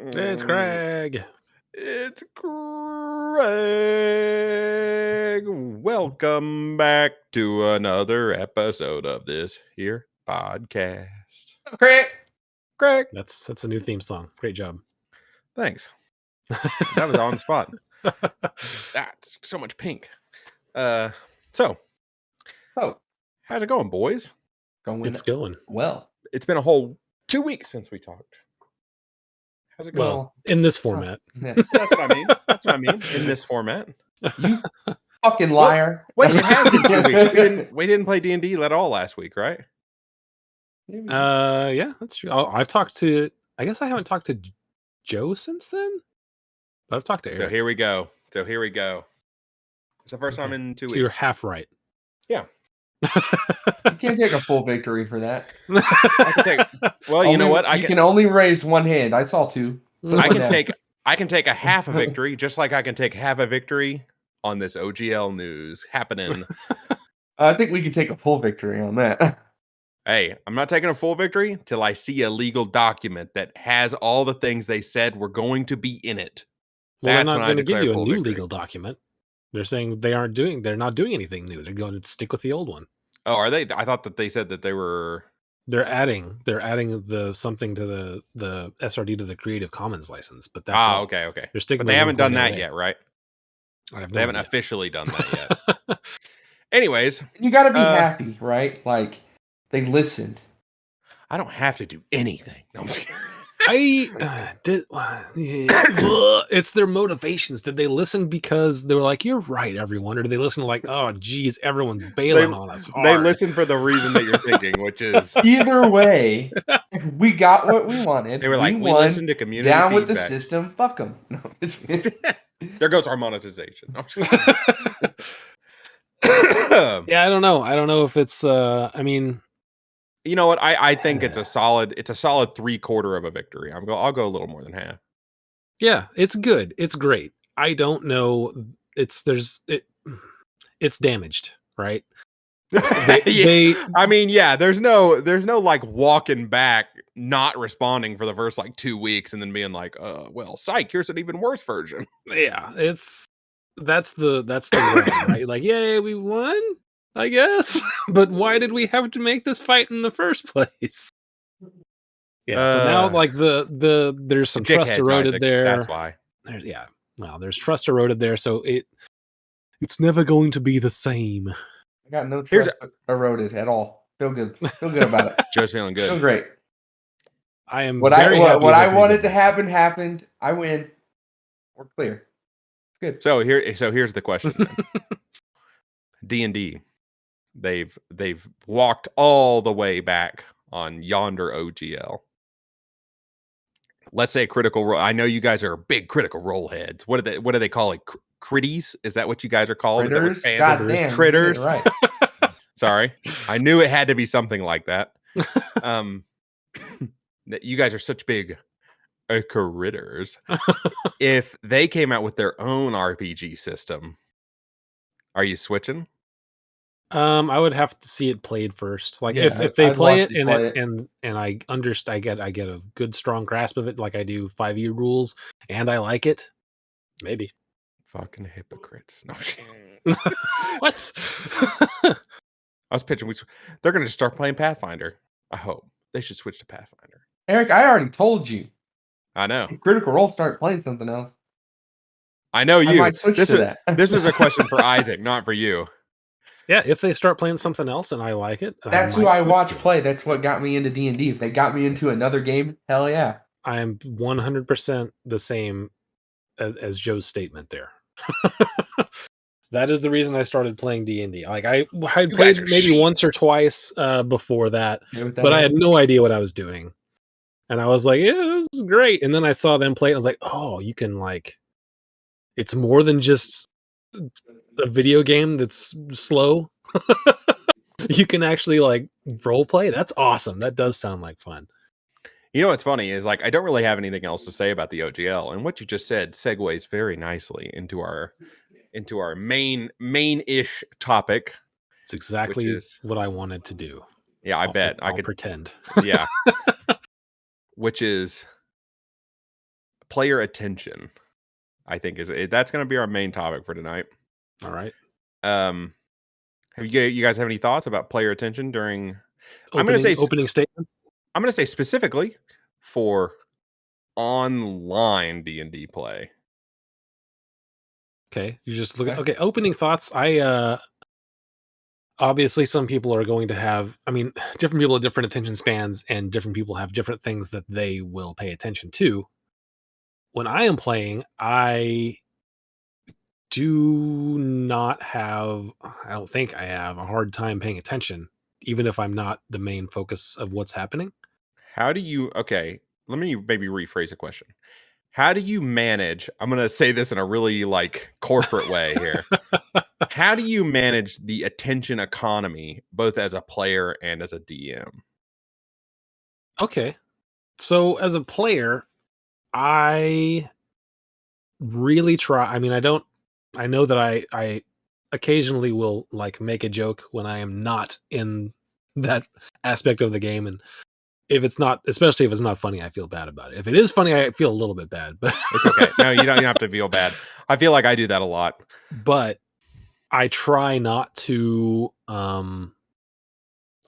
It's Craig. It's Craig. Welcome back to another episode of this here podcast. Craig. That's a new theme song. Great job. Thanks. That was on the spot. That's so much pink. So how's it going, boys? It's going well. It's been a whole 2 weeks since we talked. How's it going? Well, in this format. Yeah. That's what I mean. In this format. You fucking liar. Wait, it has been 2 weeks. We didn't play D&D at all last week, right? Yeah, that's true. I guess I haven't talked to Joe since then, but I've talked to Eric. So here we go. It's the first time in 2 weeks. So you're half right. Yeah. You can't take a full victory for that. I can take. Well, you know what? You can only raise one hand. I saw two. I can take a half a victory, just like I can take half a victory on this OGL news happening. I think we can take a full victory on that. Hey, I'm not taking a full victory till I see a legal document that has all the things they said were going to be in it. Well, they're not going to give you a new legal document. They're saying they're not doing anything new. They're going to stick with the old one. Oh, are they? I thought that they said that they were. They're adding the something to the SRD to the Creative Commons license, but that's okay. They're sticking. But they haven't done that yet, right? They haven't officially done that yet. Anyways, you got to be happy, right? Like they listened. I don't have to do anything. No, I'm just kidding. It's their motivations. Did they listen because they were like, "You're right, everyone," or did they listen like, "Oh, geez, everyone's bailing on us"? They listen for the reason that you're thinking, which is either way, we got what we wanted. They were like, "We listened to community down feedback. with the system. Fuck them." No, there goes our monetization. Yeah, I don't know. I don't know if it's. I mean. You know what? I think it's a solid 3/4 of a victory. I'll go a little more than half. Yeah, it's good. It's great. I don't know. It's damaged, right? There's no like walking back, not responding for the first like 2 weeks, and then being like, well, psych, here's an even worse version. Yeah, that's the way, right? Like, yay, we won. I guess, but why did we have to make this fight in the first place? Yeah, so now like there's some trust eroded Isaac, there. That's why. There's trust eroded there, so it's never going to be the same. I got no trust eroded at all. Feel good about it. Joe's feeling good. Feel great. I am. What I wanted to happen happened. I win. We're clear. Good. So here's the question. D&D. They've walked all the way back on yonder OGL. Let's say Critical Role. I know you guys are big Critical Role heads. What do they call it? Critties? Is that what you guys are called? Critters? Critters. Right. Sorry, I knew it had to be something like that. You guys are such big critters. If they came out with their own RPG system, are you switching? I would have to see it played first. Like if they play it and I understand, I get a good strong grasp of it, like I do 5e rules, and I like it. Maybe. Fucking hypocrites. No. What? I was pitching. They're going to start playing Pathfinder. I hope they should switch to Pathfinder. Eric, I already told you. I know. If Critical Role start playing something else. I know you. I might switch to that. This was a question for Isaac, not for you. Yeah, if they start playing something else and I like it, that's who I watch play. That's what got me into D&D. If they got me into another game, hell yeah. I am 100% the same as Joe's statement there. That is the reason I started playing D&D. Like I played maybe once or twice before that, but I had no idea what I was doing. And I was like, yeah, this is great. And then I saw them play, and I was like, oh, you can it's more than just a video game that's slow. You can actually role play. That's awesome. That does sound like fun. You know what's funny is I don't really have anything else to say about the OGL, and what you just said segues very nicely into our main-ish topic. It's exactly what I wanted to do. Yeah, I bet I could pretend. Yeah. Which is player attention, I think that's going to be our main topic for tonight. All right. Have you guys have any thoughts about player attention during opening statements? I'm going to say specifically for online D&D play. Okay, you just look at opening thoughts. I obviously some people are going to have, different people have different attention spans, and different people have different things that they will pay attention to. When I am playing, I don't think I have a hard time paying attention, even if I'm not the main focus of what's happening. Let me maybe rephrase the question. How do you manage? I'm going to say this in a really corporate way here. How do you manage the attention economy, both as a player and as a DM? Okay. So as a player, I really try. I know that I occasionally will make a joke when I am not in that aspect of the game. And especially if it's not funny, I feel bad about it. If it is funny, I feel a little bit bad, but it's okay. No, you don't have to feel bad. I feel like I do that a lot, but I try not to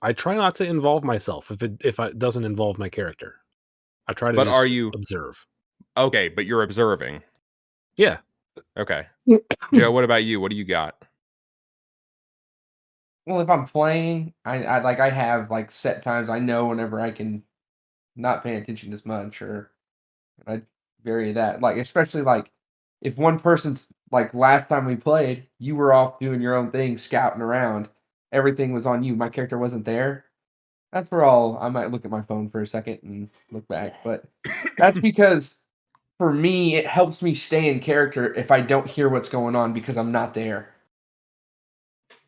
involve myself if it doesn't involve my character. I try to observe. Okay, but you're observing. Yeah. Okay. Joe, what about you? What do you got? Well, if I'm playing, I have set times. I know whenever I can not pay attention as much, or I vary that. Especially if one person's last time we played, you were off doing your own thing, scouting around. Everything was on you. My character wasn't there. That's where I might look at my phone for a second and look back. But that's because for me, it helps me stay in character if I don't hear what's going on because I'm not there.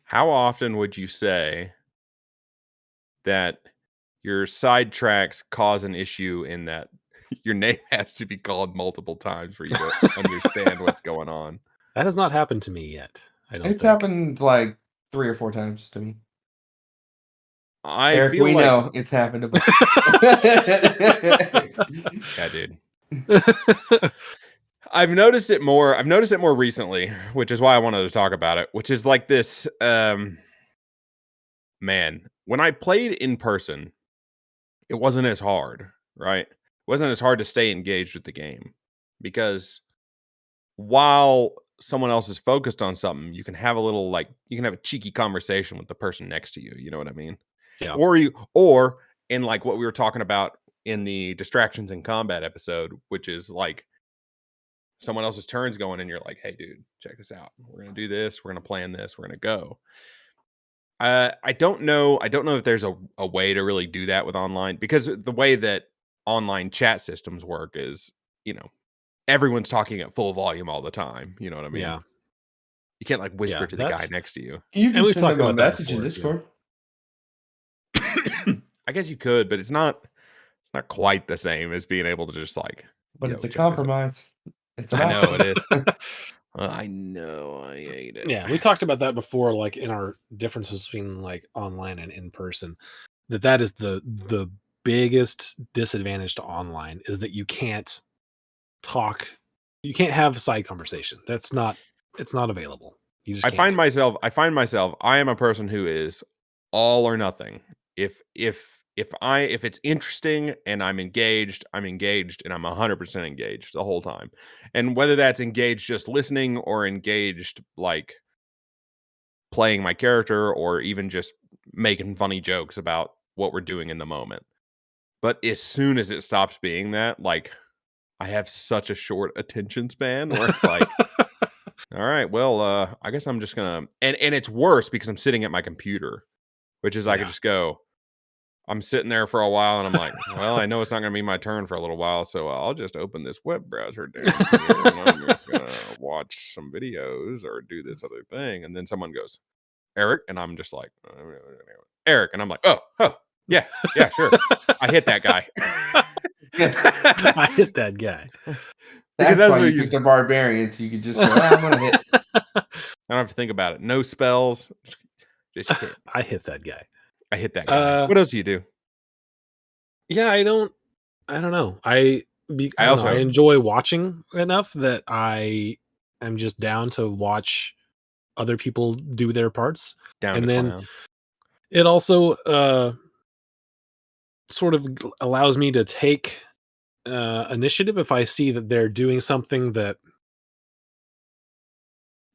How often would you say that your sidetracks cause an issue in that your name has to be called multiple times for you to understand what's going on? That has not happened to me yet. It's happened 3 or 4 times to me. Eric, feel we know it's happened. Yeah, dude. I've noticed it more recently, which is why I wanted to talk about it, which is this man, when I played in person, it wasn't as hard, right? It wasn't as hard to stay engaged with the game because while someone else is focused on something, you can have a cheeky conversation with the person next to you. You know what I mean? Yeah. Or in what we were talking about in the distractions in combat episode, which is someone else's turn's going and you're like, hey dude, check this out. We're going to do this. We're going to plan this. We're going to go. I don't know if there's a way to really do that with online, because the way that online chat systems work is, everyone's talking at full volume all the time. You know what I mean? Yeah. You can't whisper to the guy next to you. You can send them a message in Discord. I guess you could, but it's not quite the same as being able to just But it's a compromise. I know it is. I know. I hate it. Yeah, we talked about that before, in our differences between online and in person. That is the biggest disadvantage to online, is that you can't talk. You can't have a side conversation. It's not available. You just I find myself I am a person who is all or nothing. If it's interesting and I'm engaged and I'm 100% engaged the whole time. And whether that's engaged just listening or engaged playing my character or even just making funny jokes about what we're doing in the moment. But as soon as it stops being that, I have such a short attention span where it's all right, well, I guess I'm just gonna, and it's worse because I'm sitting at my computer, which is I could just go, I'm sitting there for a while and I'm like, well, I know it's not going to be my turn for a little while, so I'll just open this web browser down here and I'm just going to watch some videos or do this other thing. And then someone goes, Eric, and I'm just like, Eric, and I'm like, oh, yeah, sure. I hit that guy. I hit that guy. That's why you picked the barbarians. You could just go, I'm going to hit. I don't have to think about it. No spells. Just hit. I hit that guy. I hit that guy. What else do you do? Yeah, I don't know. I I don't know. I enjoy watching enough that I am just down to watch other people do their parts. And then clown. it also sort of allows me to take initiative if I see that they're doing something that,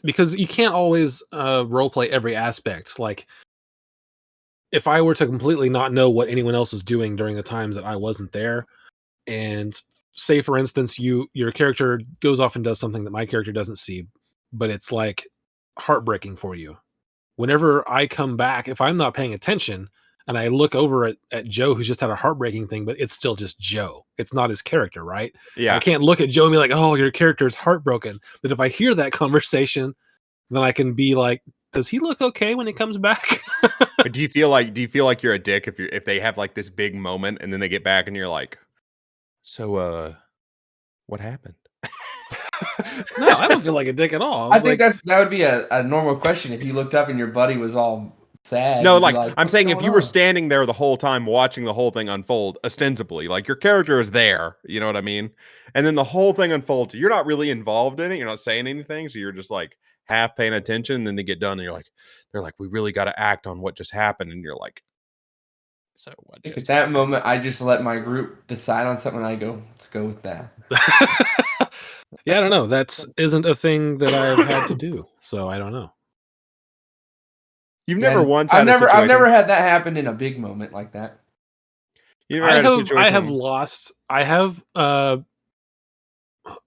because you can't always roleplay every aspect. Like, if I were to completely not know what anyone else was doing during the times that I wasn't there, and say for instance your character goes off and does something that my character doesn't see, but it's like heartbreaking for you, whenever I come back, if I'm not paying attention and I look over at Joe, who's just had a heartbreaking thing, but it's still just Joe, it's not his character, right? Yeah, I can't look at Joe and be like, oh, your character is heartbroken. But if I hear that conversation, then I can be like, does he look okay when he comes back? do you feel like you're a dick if they have like this big moment and then they get back and you're like, so what happened? No, I don't feel like a dick at all. I think that would be a normal question if you looked up and your buddy was all sad. No, like I'm saying, if you were standing there the whole time watching the whole thing unfold, ostensibly, like your character is there, you know what I mean? And then the whole thing unfolds. You're not really involved in it. You're not saying anything, so you're just like half paying attention. And then they get done, and they're like, we really got to act on what just happened, and you're like, so what? At that moment, I just let my group decide on something. And I go, let's go with that. Yeah, I don't know. That isn't a thing that I've had to do, so I don't know. You've never once had I've never had that happen in a big moment like that. I have lost. I have.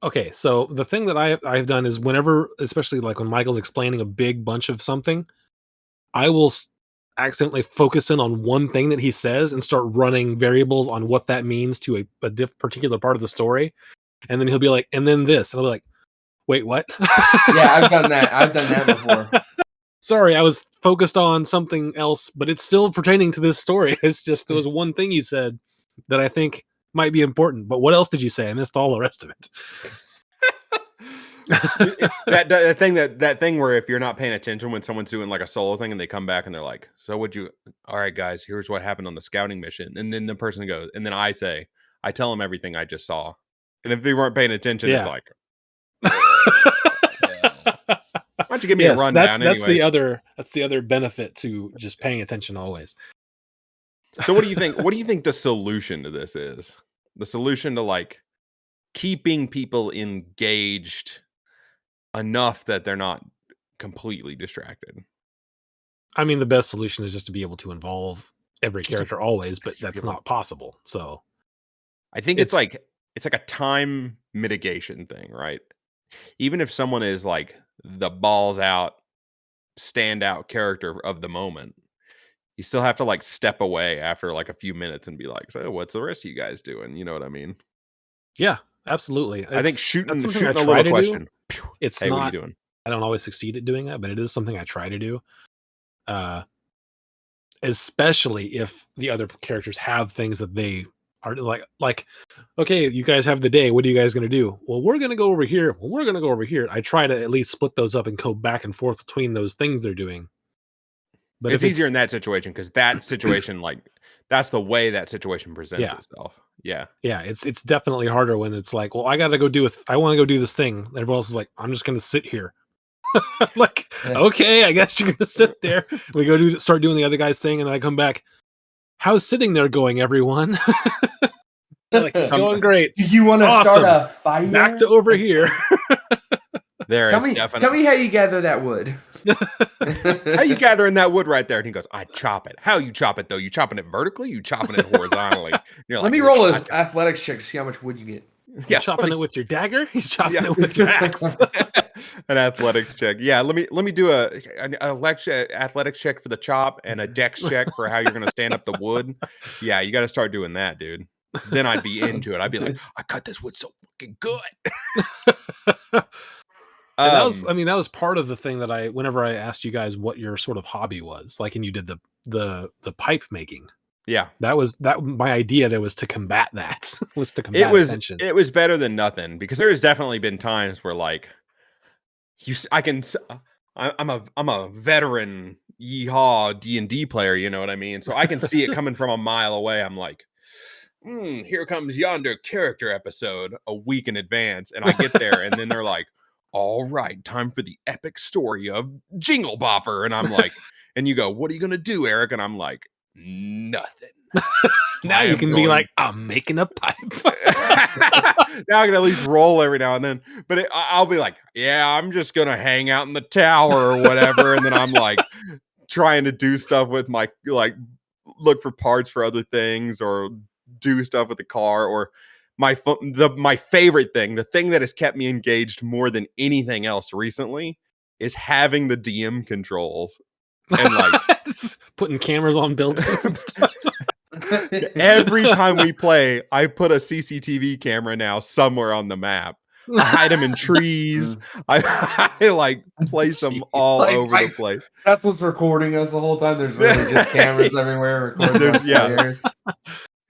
Okay, so the thing that I've done is whenever, especially like when Michael's explaining a big bunch of something, I will accidentally focus in on one thing that he says and start running variables on what that means to a particular part of the story. And then he'll be like, and then this. And I'll be like, wait, what? Yeah, I've done that. I've done that before. Sorry, I was focused on something else, but it's still pertaining to this story. It's just, there was one thing you said that I think might be important. But what else did you say? I missed all the rest of it. that thing where if you're not paying attention when someone's doing like a solo thing and they come back and they're like, so all right guys, here's what happened on the scouting mission. And then the person goes, and then I tell them everything I just saw. And if they weren't paying attention, It's like, why don't you give me a rundown? That's the other benefit to just paying attention always. So what do you think? What do you think the solution to this is? The solution to like keeping people engaged enough that they're not completely distracted? I mean, the best solution is just to be able to involve every character always, but that's not possible. So I think it's like a time mitigation thing, right? Even if someone is like the balls out, standout character of the moment, you still have to like step away after like a few minutes and be like, so what's the rest of you guys doing? You know what I mean? Yeah, absolutely. I think shooting a little question. It's hey, not, what are you doing? I don't always succeed at doing that, but it is something I try to do. Especially if the other characters have things that they are like, okay, you guys have the day. What are you guys going to do? Well, we're going to go over here. Well, we're going to go over here. I try to at least split those up and go back and forth between those things they're doing. But it's easier in that situation because that situation, like, that's the way that situation presents itself. Yeah. Yeah. It's definitely harder when it's like, well, I got to go I want to go do this thing. Everyone else is like, I'm just going to sit here. Like, okay, I guess you're going to sit there. We go start doing the other guy's thing. And then I come back. How's sitting there going, everyone? Like, it's going great. Do you want to start a fire? Back to over here. Tell me how you gather that wood. How you gathering that wood right there? And he goes, I chop it. How you chop it though? You chopping it vertically? You chopping it horizontally? Let me roll an athletics check to see how much wood you get. Yeah, chopping it with your dagger. He's chopping it with your axe. An athletics check. Yeah, let me do an athletics check for the chop and a dex check for how you're going to stand up the wood. Yeah, you got to start doing that, dude. Then I'd be into it. I'd be like, I cut this wood so fucking good. That was part of the thing that whenever I asked you guys what your sort of hobby was, like, and you did the pipe making. Yeah, my idea there was to combat that. Attention. It was better than nothing because there has definitely been times where like I'm a veteran yeehaw D&D player, you know what I mean? So I can see it coming from a mile away. I'm like, here comes yonder character episode a week in advance. And I get there and then they're like, all right, time for the epic story of Jingle Bopper. And I'm like, and you go, what are you going to do, Eric? And I'm like, nothing. Now you can be like, I'm making a pipe. Now I can at least roll every now and then. But I'll be like, yeah, I'm just going to hang out in the tower or whatever. And then I'm like trying to do stuff with my, like, look for parts for other things or do stuff with the car. Or my favorite thing, the thing that has kept me engaged more than anything else recently, is having the DM controls. And like putting cameras on buildings and stuff. Every time we play, I put a CCTV camera now somewhere on the map. I hide them in trees. I like place them all over the place. That's what's recording us the whole time. There's really just cameras everywhere recording us. Yeah.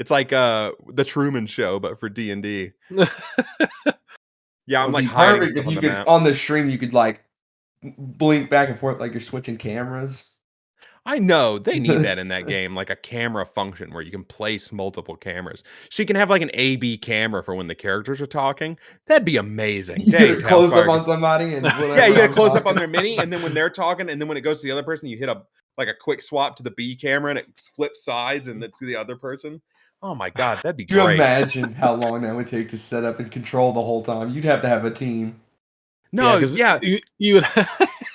It's like the Truman Show, but for D&D. Yeah, I'm like hiding stuff on the map. On the stream, you could like blink back and forth like you're switching cameras. I know they need that in that game, like a camera function where you can place multiple cameras. So you can have like an A/B camera for when the characters are talking. That'd be amazing. You get a close up on somebody, and yeah, you get a close up on their mini, and then when they're talking, and then when it goes to the other person, you hit a quick swap to the B camera, and it flips sides, and it's to the other person. Oh my god, that'd be great. Can you imagine how long that would take to set up and control the whole time? You'd have to have a team. No, yeah, you would.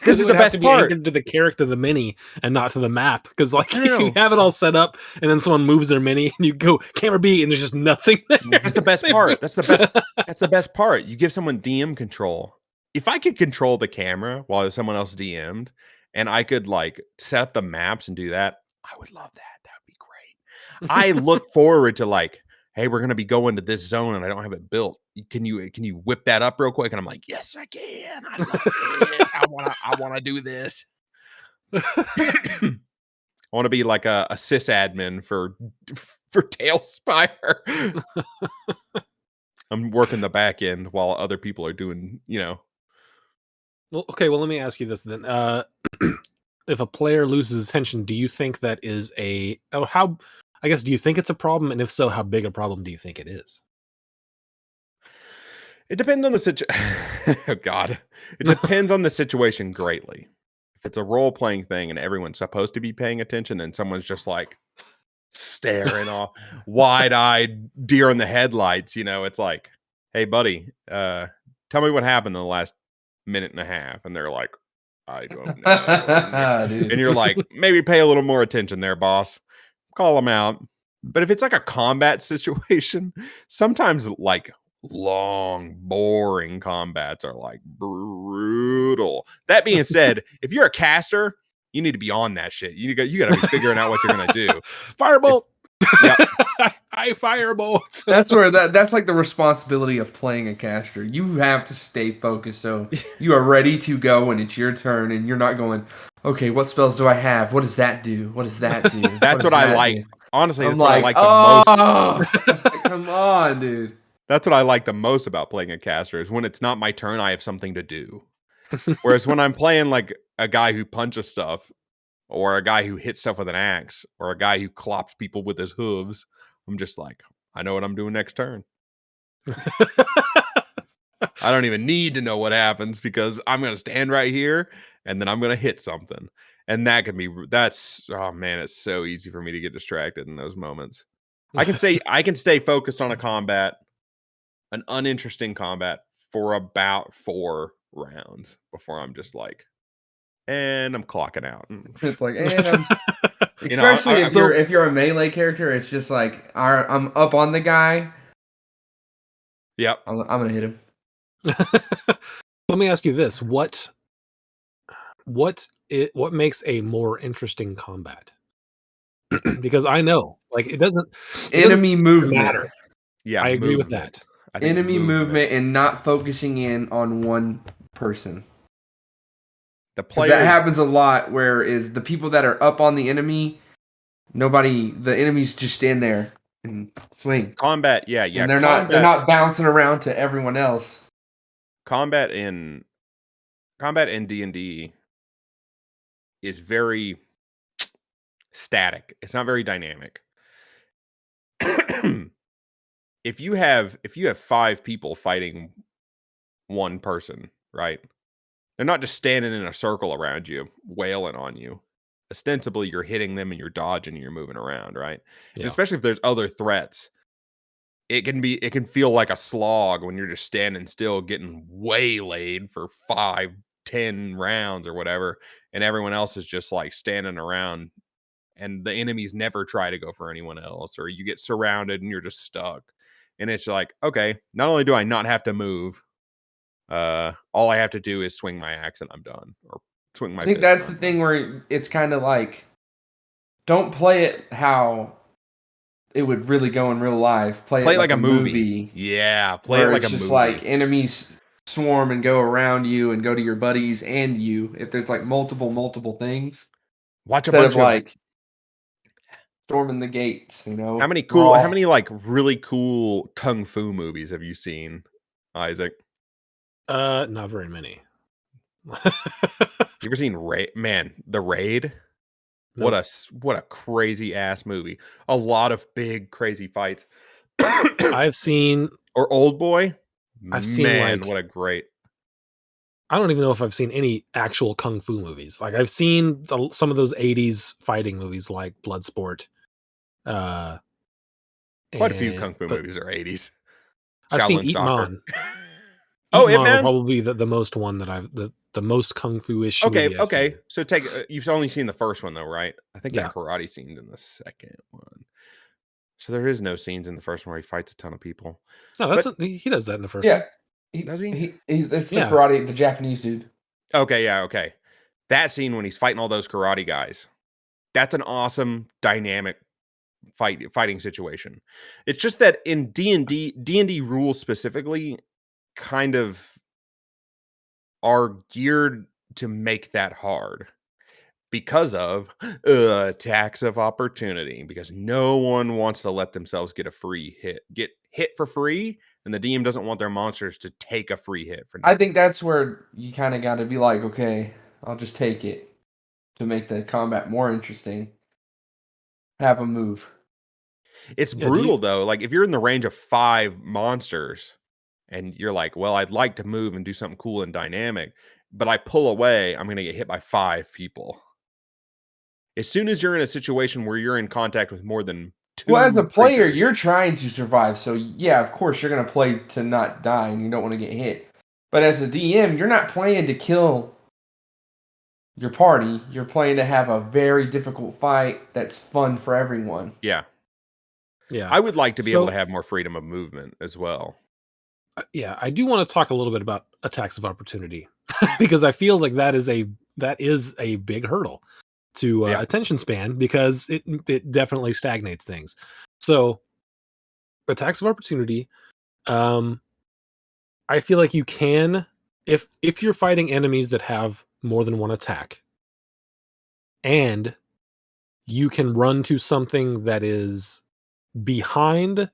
This is the best part. To the character, the mini, and not to the map. Because like you have it all set up, and then someone moves their mini, and you go camera B, and there's just nothing there. That's the best part. That's the best. That's the best part. You give someone DM control. If I could control the camera while someone else DM'd, and I could like set up the maps and do that, I would love that. That would be great. I look forward to like, hey, we're gonna be going to this zone, and I don't have it built. Can you whip that up real quick? And I'm like, yes, I can. I love this. I wanna do this. I want to be like a sysadmin for Tailspire. I'm working the back end while other people are doing, Well, okay, well, let me ask you this then. If a player loses attention, do you think that is do you think it's a problem? And if so, how big a problem do you think it is? It depends on the situation. Oh God. It depends on the situation greatly. If it's a role-playing thing and everyone's supposed to be paying attention and someone's just like staring off, wide-eyed deer in the headlights, it's like, hey, buddy, tell me what happened in the last minute and a half. And they're like, I don't know. And you're like, maybe pay a little more attention there, boss. Call them out. But if it's like a combat situation, sometimes like long, boring combats are like brutal. That being said, if you're a caster, you need to be on that shit. You got to be figuring out what you're gonna do. Firebolt. I firebolt. That's like the responsibility of playing a caster. You have to stay focused, so you are ready to go when it's your turn, and you're not going, okay, what spells do I have? What does that do? What does that do? That's what I like. Honestly, that's what I like the most. Come on, dude. That's what I like the most about playing a caster is when it's not my turn, I have something to do. Whereas when I'm playing like a guy who punches stuff or a guy who hits stuff with an axe or a guy who clops people with his hooves, I'm just like, I know what I'm doing next turn. I don't even need to know what happens because I'm going to stand right here and then I'm going to hit something. And oh man, it's so easy for me to get distracted in those moments. I can stay focused on a combat, an uninteresting combat for about 4 rounds before I'm just like, and I'm clocking out. It's like, especially if you're a melee character, it's just like, I'm up on the guy. Yep, I'm gonna hit him. Let me ask you this: what makes a more interesting combat? Because I know, like, it doesn't enemy movement matter. Yeah, I agree with that. Enemy movement and not focusing in on one person. That happens a lot. Whereas the people that are up on the enemy, the enemies just stand there and swing. Combat, yeah. And they're not bouncing around to everyone else. Combat in D&D is very static. It's not very dynamic. if you have 5 people fighting one person, right? They're not just standing in a circle around you, wailing on you. Ostensibly, you're hitting them and you're dodging and you're moving around, right? And Yeah. especially if there's other threats, it can feel like a slog when you're just standing still, getting waylaid for 5, 10 rounds or whatever, and everyone else is just like standing around, and the enemies never try to go for anyone else, or you get surrounded and you're just stuck. And it's like, okay, not only do I not have to move, all I have to do is swing my axe and I'm done, or swing my I think fist and that's the I'm done. thing where it's kind of like, don't play it how it would really go in real life. Play Play it it like like a a movie. Yeah, play it where like it's a just movie. like enemies swarm and go around you and go to your buddies and you. If there's like multiple things, Watch a instead of bunch of like storming the gates, how many like really cool kung fu movies have you seen, Isaac? Not very many. You ever seen The Raid? Nope. What a crazy ass movie. A lot of big crazy fights. I've seen Or Old Boy. I've seen like what a great. I don't even know if I've seen any actual kung fu movies. Like I've seen some of those 80s fighting movies like Bloodsport. Quite a few kung fu but movies are 80s. I've seen Shaolin Ip Soccer. Man. Oh, Ip Ip Man Man? will probably be the most one that I've the most kung fu-ish Okay, movie I've seen. so you've only seen the first one though, right? I think Yeah. that karate scene's in the second one. So there is no scenes in the first one where he fights a ton of people. No, he does that in the first Yeah. one. Does he? It's the Yeah. karate, the Japanese dude. Okay, yeah, okay. That scene when he's fighting all those karate guys, that's an awesome dynamic fighting situation. It's just that in D&D rules specifically kind of are geared to make that hard because of tax of opportunity, because no one wants to let themselves get hit for free, and the DM doesn't want their monsters to take a free hit for nothing. I think that's where you kind of got to be like, okay, I'll just take it to make the combat more interesting. Have a move. It's Yeah, brutal though. Like if you're in the range of 5 monsters and you're like, well, I'd like to move and do something cool and dynamic, but I pull away, I'm going to get hit by 5 people. As soon as you're in a situation where you're in contact with more than 2 Well, as a player, creatures, you're trying to survive. So, yeah, of course, you're going to play to not die and you don't want to get hit. But as a DM, you're not playing to kill your party. You're playing to have a very difficult fight that's fun for everyone. yeah. Yeah. I would like to be able to have more freedom of movement as well. Yeah, I do want to talk a little bit about attacks of opportunity because I feel like that is a big hurdle to attention span, because it definitely stagnates things. So attacks of opportunity, I feel like you can, if you're fighting enemies that have more than one attack, and you can run to something that is behind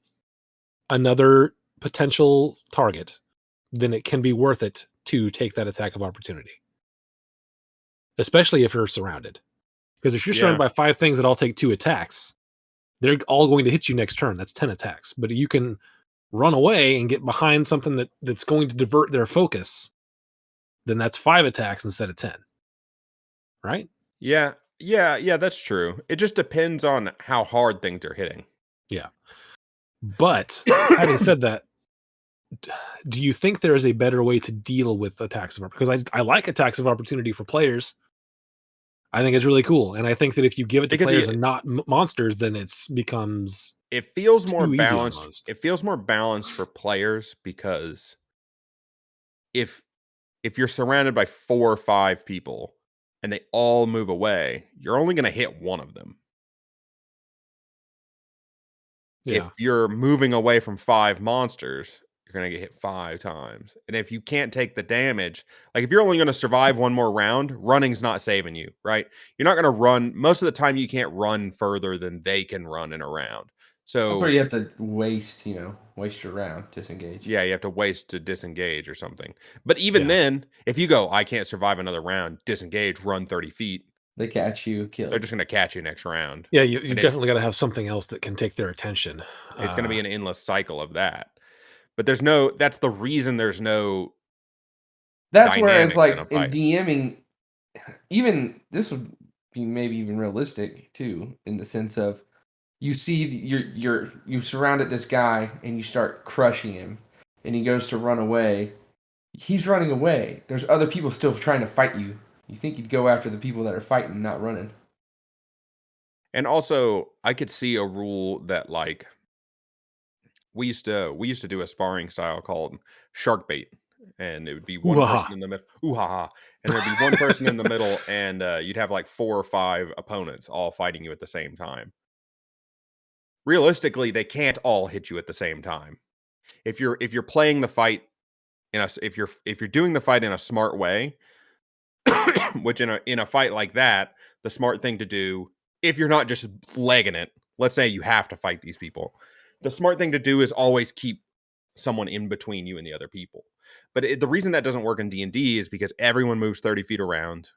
another potential target, then it can be worth it to take that attack of opportunity. Especially if you're surrounded. Because if you're surrounded by 5 things that all take 2 attacks, they're all going to hit you next turn. That's 10 attacks. But you can run away and get behind something that's going to divert their focus, then that's 5 attacks instead of 10. Right? Yeah, that's true. It just depends on how hard things are hitting. Yeah. But having said that, do you think there is a better way to deal with attacks of opportunity? Because I like attacks of opportunity for players. I think it's really cool, and I think that if you give it to players and not monsters, then it feels more balanced. It feels more balanced for players, because if you're surrounded by 4 or 5 people and they all move away, you're only going to hit one of them. Yeah. If you're moving away from 5 monsters, you're going to get hit 5 times. And if you can't take the damage, like if you're only going to survive one more round, running's not saving you, right? You're not going to run. Most of the time, you can't run further than they can run in a round. So that's where you have to waste your round, disengage. Yeah, you have to waste to disengage or something. But even then, if you go, I can't survive another round, disengage, run 30 feet, They catch you, kill They're you. just going to catch you next round. Yeah, you definitely got to have something else that can take their attention. It's going to be an endless cycle of that. But that's the reason there's no That's whereas dynamics in a like in fight. DMing, even this would be maybe even realistic too, in the sense of you see you've surrounded this guy and you start crushing him, and he goes to run away. He's running away. There's other people still trying to fight you. You think you'd go after the people that are fighting, not running. And also, I could see a rule that like we used to do a sparring style called shark bait, and it would be one Ooh-ha-ha. person in the middle, and there'd be one person in the middle, and you'd have like 4 or 5 opponents all fighting you at the same time. Realistically, they can't all hit you at the same time. If you're playing the fight if you're doing the fight in a smart way, which in a fight like that, the smart thing to do, if you're not just legging it, let's say you have to fight these people, the smart thing to do is always keep someone in between you and the other people. But the reason that doesn't work in D&D is because everyone moves 30 feet around.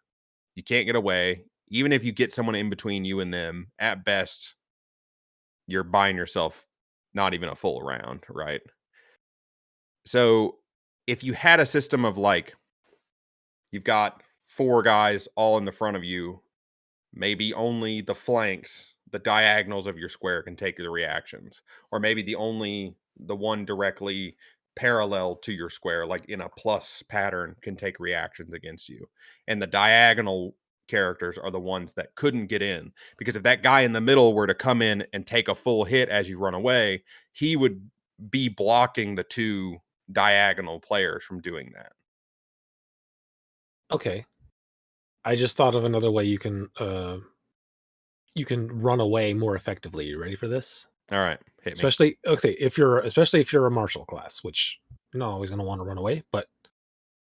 You can't get away. Even if you get someone in between you and them, at best, you're buying yourself not even a full round, right? So if you had a system of like, you've got 4 guys all in the front of you, maybe only the flanks, the diagonals of your square can take the reactions, or maybe the one directly parallel to your square, like in a plus pattern, can take reactions against you, and the diagonal characters are the ones that couldn't get in, because if that guy in the middle were to come in and take a full hit as you run away, he would be blocking the 2 diagonal players from doing that. Okay. I just thought of another way you can run away more effectively. You ready for this? All right, hit me. Especially if you're a martial class, which you're not always going to want to run away, but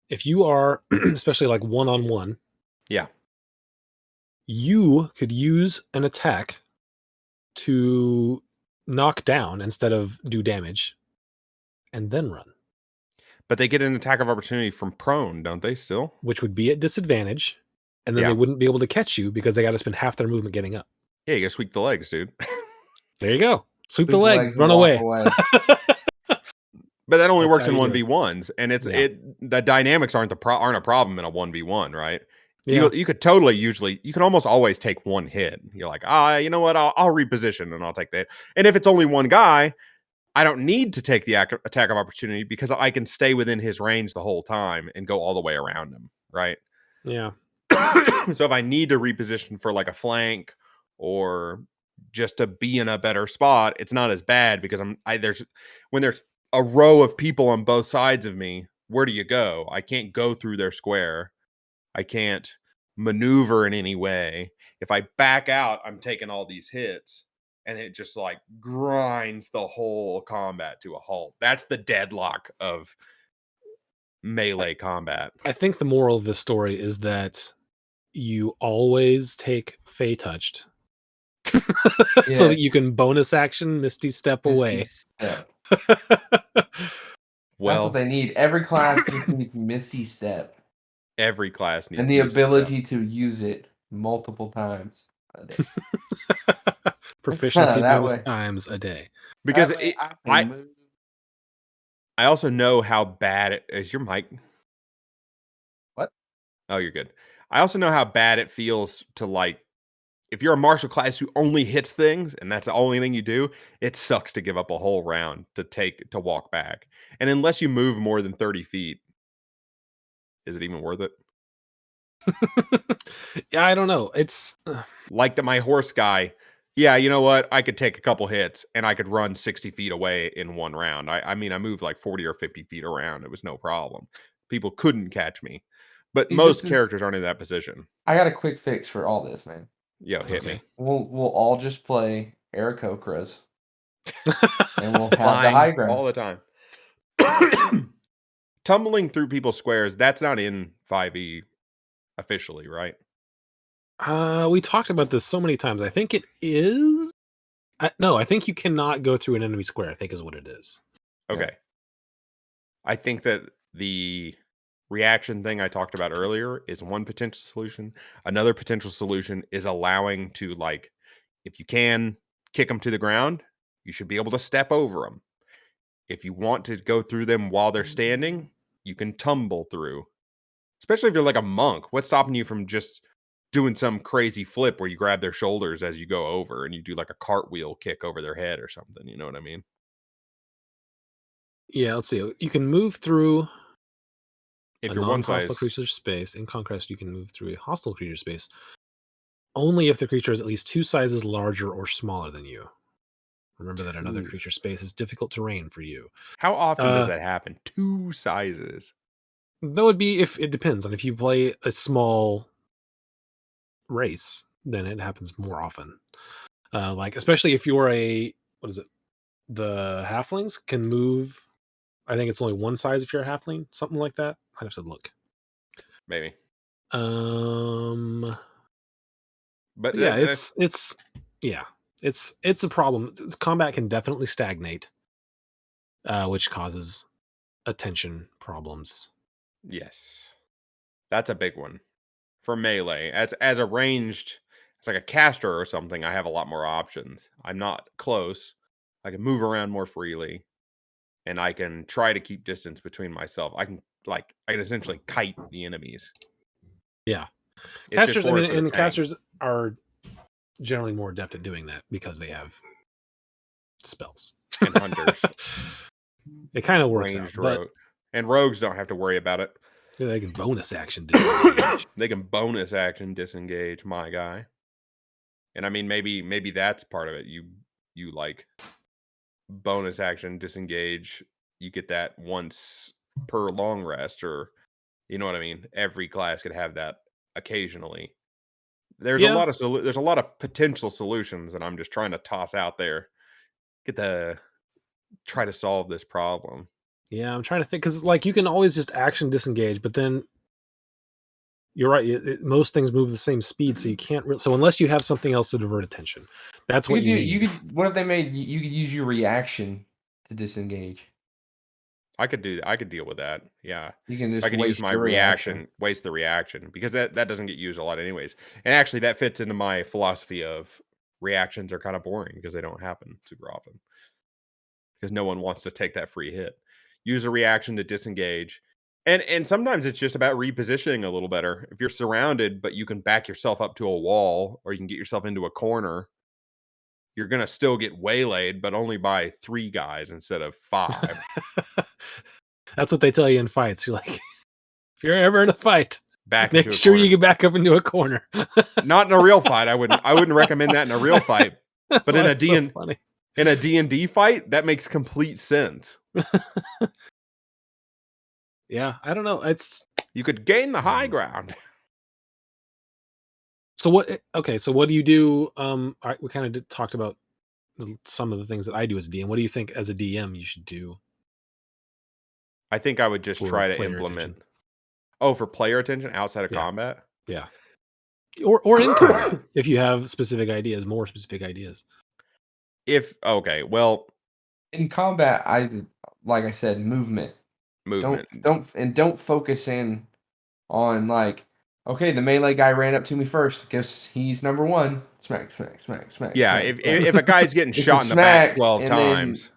if you are especially like one-on-one, Yeah. you could use an attack to knock down instead of do damage and then run, But they get an attack of opportunity from prone, don't they, still? which would be at disadvantage, and then they wouldn't be able to catch you because they got to spend half their movement getting up. Yeah, you gotta sweep the legs, dude. There you go. Sweep the Sweep the leg, legs and run walk away. away. But that only That's works how in you do it. 1v1s, and the dynamics aren't a problem in a 1v1, right? Yeah. You could totally you can almost always take one hit. You're like, you know what? I'll reposition and I'll take that. And if it's only one guy, I don't need to take the attack of opportunity because I can stay within his range the whole time and go all the way around him, right? Yeah. So if I need to reposition for like a flank or just to be in a better spot, it's not as bad because when there's a row of people on both sides of me, where do you go? I can't go through their square. I can't maneuver in any way. If I back out, I'm taking all these hits and it just like grinds the whole combat to a halt. That's the deadlock of melee combat. I think the moral of this story is that you always take Fey touched so that you can bonus action Misty Step away. Step. Well, that's what they need. Every class needs Misty Step. Every class needs and the ability to use it multiple times a day. Proficiency bonus times a day. Because I also know how bad it is. Your mic? What? Oh, you're good. I also know how bad it feels to like, if you're a martial class who only hits things and that's the only thing you do, it sucks to give up a whole round to walk back. And unless you move more than 30 feet, is it even worth it? Yeah, I don't know. It's like my horse guy. Yeah, you know what? I could take a couple hits and I could run 60 feet away in one round. I mean, I moved like 40 or 50 feet around. It was no problem. People couldn't catch me. But most characters aren't in that position. I got a quick fix for all this, man. Yo, hit me. We'll all just play Aarakocras. And we'll have the high ground. All the time. Tumbling through people's squares, that's not in 5e officially, right? We talked about this so many times. I think it is. No, I think you cannot go through an enemy square, I think is what it is. Okay. Yeah. I think that the reaction thing I talked about earlier is one potential solution. Another potential solution is allowing to, like, if you can kick them to the ground, you should be able to step over them. If you want to go through them while they're standing, you can tumble through. Especially if you're like a monk. What's stopping you from just doing some crazy flip where you grab their shoulders as you go over and you do like a cartwheel kick over their head or something? You know what I mean? Yeah, let's see. You can move through If a you're one non-hostile size, creature space. In Conquest, you can move through a hostile creature space only if the creature is at least 2 sizes larger or smaller than you. Remember that another creature space is difficult terrain for you. how often does that happen? 2 sizes. That would be if it depends on if you play a small race, then it happens more often. Like especially if you're what is it? The halflings can move. I think it's only 1 size if you're a halfling, something like that. I'd have to look. Maybe. But yeah, it's a problem. Combat can definitely stagnate, which causes attention problems. Yes. That's a big one. For melee, as a ranged, it's like a caster or something, I have a lot more options. I'm not close. I can move around more freely, and I can try to keep distance between myself. I can essentially kite the enemies. Yeah. It's Casters, just I mean, for the and tank. casters are generally more adept at doing that because they have spells. And hunters. It kind of works Ranged out, rogue. And rogues don't have to worry about it. but they can bonus action disengage. They can bonus action disengage, my guy. And I mean, maybe that's part of it. You like bonus action disengage. You get that once per long rest, or you know what I mean. Every class could have that occasionally. There's Yeah. there's a lot of potential solutions that I'm just trying to toss out there. Try to solve this problem. Yeah, I'm trying to think because like you can always just action disengage, but then you're right. Most things move the same speed, so you can't. So unless you have something else to divert attention, that's what you need. What if they made you could use your reaction to disengage? I could deal with that. Yeah. You can I just could use waste my your reaction. waste the reaction, because that doesn't get used a lot anyways. And actually that fits into my philosophy of reactions are kind of boring because they don't happen super often. Because no one wants to take that free hit. Use a reaction to disengage. And sometimes it's just about repositioning a little better. If you're surrounded, but you can back yourself up to a wall, or you can get yourself into a corner, you're gonna still get waylaid, but only by 3 guys instead of 5. That's what they tell you in fights. You're like, if you're ever in a fight, Make sure you get back up into a corner. Not in a real fight. I wouldn't recommend that in a real fight. But in a D&D fight, that makes complete sense. Yeah, I don't know. You could gain the high ground. So what? Okay, so what do you do? We kind of talked about some of the things that I do as a DM. What do you think as a DM you should do? I think I would just try to implement. Attention. Oh, for player attention outside of combat? Yeah. Or in combat, if you have specific ideas, more specific ideas. Well, in combat, like I said, movement. Don't focus in on like, okay, the melee guy ran up to me first. Guess he's number 1. Smack. Yeah, smack. If a guy's getting shot in the back 12 times,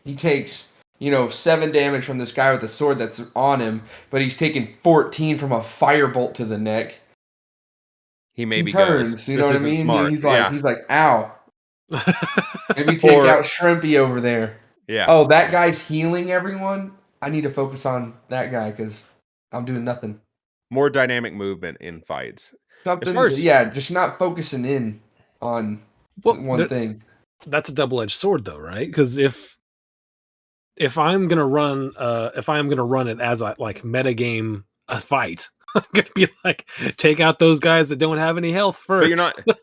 he takes 7 damage from this guy with a sword that's on him, but he's taking 14 from a firebolt to the neck. He maybe turns. goes, you know what I mean? Smart. He's like, ow. Maybe take out Shrimpy over there. Yeah. Oh, that guy's healing everyone. I need to focus on that guy because I'm doing nothing. More dynamic movement in fights. Just not focusing in on one thing. That's a double-edged sword, though, right? Because if I'm gonna run, it as a metagame a fight, I'm gonna be like, take out those guys that don't have any health first.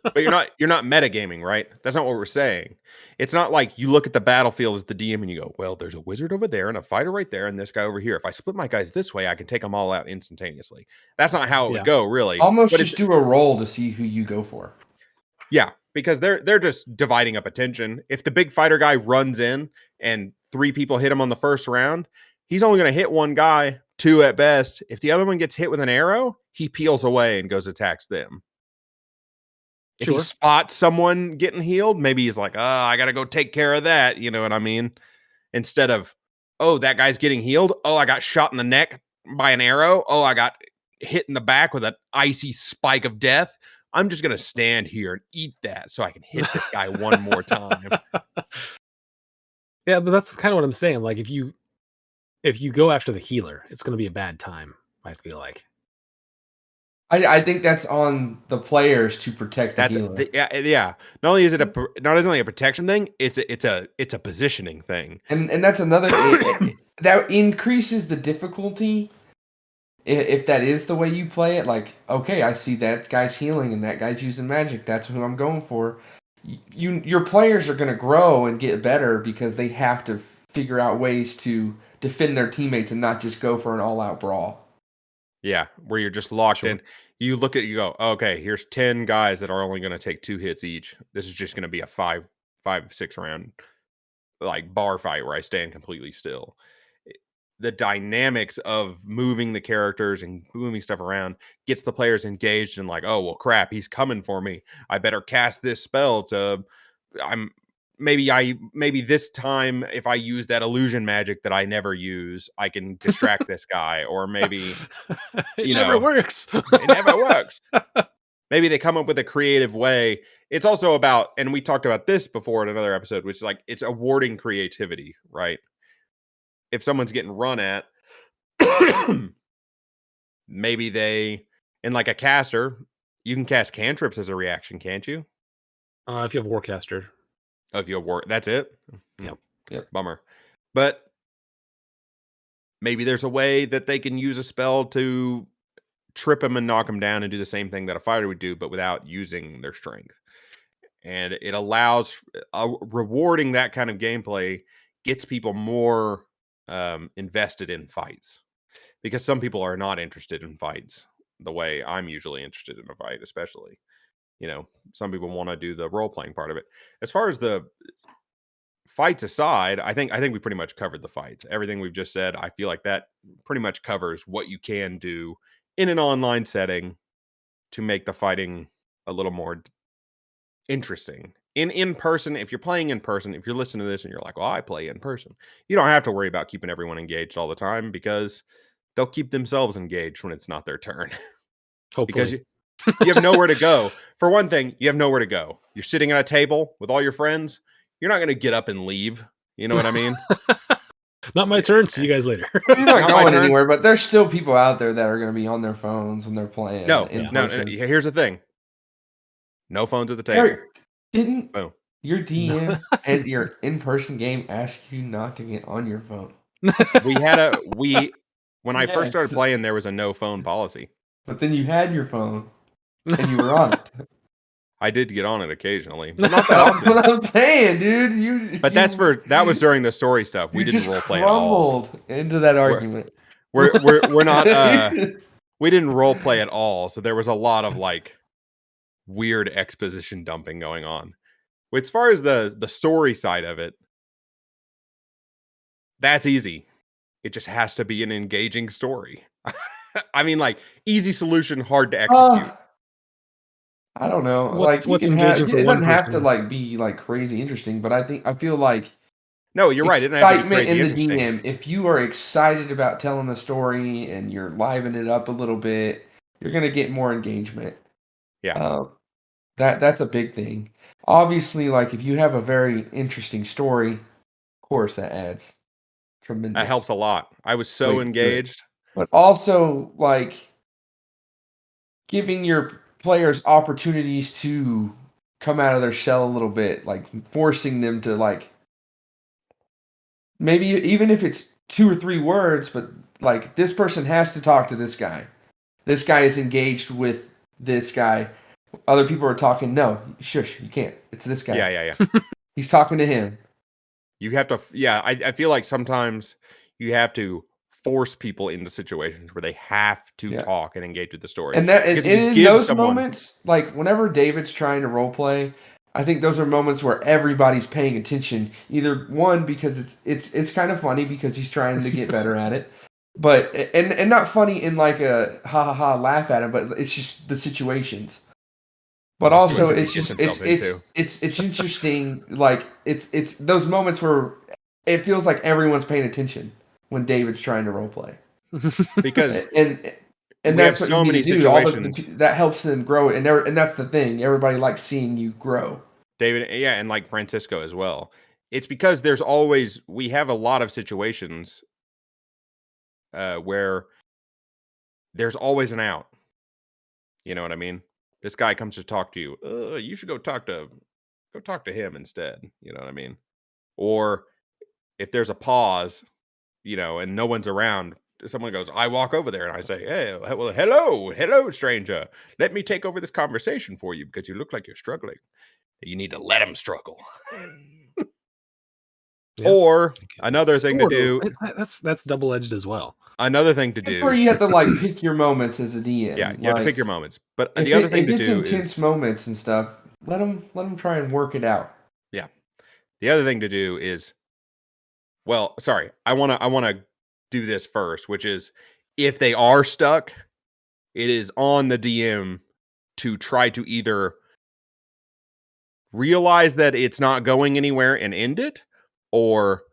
But you're not metagaming, right? That's not what we're saying. It's not like you look at the battlefield as the DM and you go, well, there's a wizard over there and a fighter right there and this guy over here. If I split my guys this way, I can take them all out instantaneously. That's not how it would go, really. Almost just do a roll to see who you go for. Yeah, because they're just dividing up attention. If the big fighter guy runs in and 3 people hit him on the first round, he's only going to hit one guy 2 at best. If the other one gets hit with an arrow, he peels away and goes attacks them. If he spots someone getting healed, maybe he's like, I got to go take care of that. You know what I mean? Instead of, that guy's getting healed. I got shot in the neck by an arrow. I got hit in the back with an icy spike of death. I'm just going to stand here and eat that so I can hit this guy one more time. Yeah, but that's kind of what I'm saying. Like, if you go after the healer, it's going to be a bad time, I feel like. I think that's on the players to protect the healer. Yeah. Not only is it a protection thing, it's a positioning thing. And that's another that increases the difficulty if that is the way you play it. Like, okay, I see that guy's healing and that guy's using magic. That's who I'm going for. Your players are going to grow and get better because they have to figure out ways to defend their teammates and not just go for an all-out brawl. Yeah, where you're just locked in. You look at, you go, okay, here's 10 guys that are only going to take 2 hits each. This is just going to be a 5-6 round like bar fight where I stand completely still. The dynamics of moving the characters and moving stuff around gets the players engaged and like, oh, well, crap, he's coming for me. I better cast this spell to maybe this time if I use that illusion magic that I never use, I can distract this guy, or maybe it never works. It never works. Maybe they come up with a creative way. It's also about, and we talked about this before in another episode, which is like it's awarding creativity, right? If someone's getting run at, maybe they, and like a caster, you can cast cantrips as a reaction, can't you? If you have Warcaster. If you have War, that's it? Yep. Bummer. But maybe there's a way that they can use a spell to trip him and knock him down and do the same thing that a fighter would do, but without using their strength. And it allows, rewarding that kind of gameplay gets people more invested in fights, because some people are not interested in fights the way I'm usually interested in a fight, especially. Some people want to do the role-playing part of it. As far as the fights aside, I think we pretty much covered the fights. Everything we've just said, I feel like that pretty much covers what you can do in an online setting to make the fighting a little more interesting. In person, if you're playing in person, if you're listening to this and you're like, well, I play in person, you don't have to worry about keeping everyone engaged all the time, because they'll keep themselves engaged when it's not their turn. Hopefully. Because you have nowhere to go. For one thing, you have nowhere to go. You're sitting at a table with all your friends. You're not going to get up and leave. You know what I mean? Not my turn. See you guys later. You're not going anywhere, but there's still people out there that are going to be on their phones when they're playing. No. Here's the thing. No phones at the table. Eric, didn't your DM at your in-person game ask you not to get on your phone? When I first started playing, there was a no phone policy. But then you had your phone and you were on it. I did get on it occasionally, but not that often. That's what I'm saying, dude. That was during the story stuff. We didn't role play at all. Into that argument. We're not. We didn't role play at all. So there was a lot of like weird exposition dumping going on. As far as the story side of it, that's easy. It just has to be an engaging story. I mean, like, easy solution, hard to execute. I don't know. What's engaging for one person? It doesn't have to like be like crazy interesting, but I feel like no, you're right. Excitement in the DM. If you are excited about telling the story and you're livening it up a little bit, you're gonna get more engagement. Yeah. That's a big thing. Obviously, like if you have a very interesting story, of course that adds tremendous. That helps a lot. I was so engaged. But also, like, giving your players opportunities to come out of their shell a little bit, like forcing them to, like, maybe even if it's 2 or 3 words, but like this person has to talk to this guy. This guy is engaged with this guy. Other people are talking. No, shush, you can't. It's this guy. Yeah. He's talking to him. You have to. Yeah, I feel like sometimes you have to force people into situations where they have to talk and engage with the story. And in those moments, like whenever David's trying to role play, I think those are moments where everybody's paying attention. Either one, because it's kind of funny because he's trying to get better at it, but and not funny in like a ha ha ha laugh at him, but it's just the situations. But also, it's just it's interesting. Like it's those moments where it feels like everyone's paying attention when David's trying to role play, because and that's what you need to do. That helps them grow, and that's the thing. Everybody likes seeing you grow. David, yeah, and like Francisco as well. It's because we have a lot of situations where there's always an out. You know what I mean? This guy comes to talk to you. You should go talk to him instead. You know what I mean? Or if there's a pause, and no one's around, someone goes, I walk over there and I say, hey, well, hello, stranger. Let me take over this conversation for you because you look like you're struggling. You need to let him struggle. Yep. Or another thing to do. That's double-edged as well. Another thing to do. Or you have to like pick your moments as a DM. Yeah, you have to pick your moments. But the other thing to do is intense moments and stuff. Let them try and work it out. Yeah. The other thing to do is, well, sorry, I wanna do this first, which is if they are stuck, it is on the DM to try to either realize that it's not going anywhere and end it, or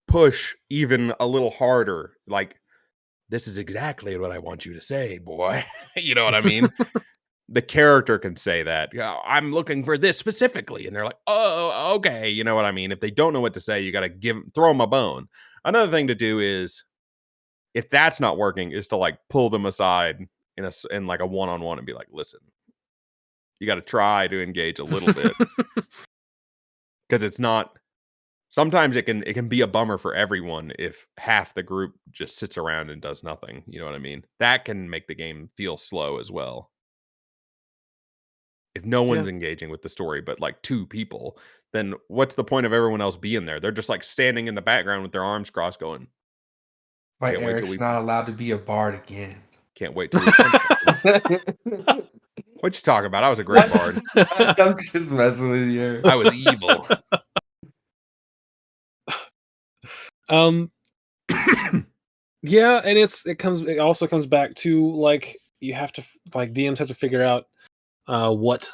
push even a little harder. Like, this is exactly what I want you to say, boy. You know what I mean? The character can say that. Yeah, I'm looking for this specifically. And they're like, oh, okay. You know what I mean? If they don't know what to say, you got to throw them a bone. Another thing to do is, if that's not working, is to like pull them aside in like a one-on-one and be like, listen, you got to try to engage a little bit. Because it's not, sometimes it can be a bummer for everyone if half the group just sits around and does nothing. You know what I mean? That can make the game feel slow as well. If no one's engaging with the story, but like two people, then what's the point of everyone else being there? They're just like standing in the background with their arms crossed going. Why Eric's not allowed to be a bard again. Can't wait till what you talking about? I was a great bard. I'm just messing with you. I was evil. Yeah, and it also comes back to like you have to like DMs have to figure out what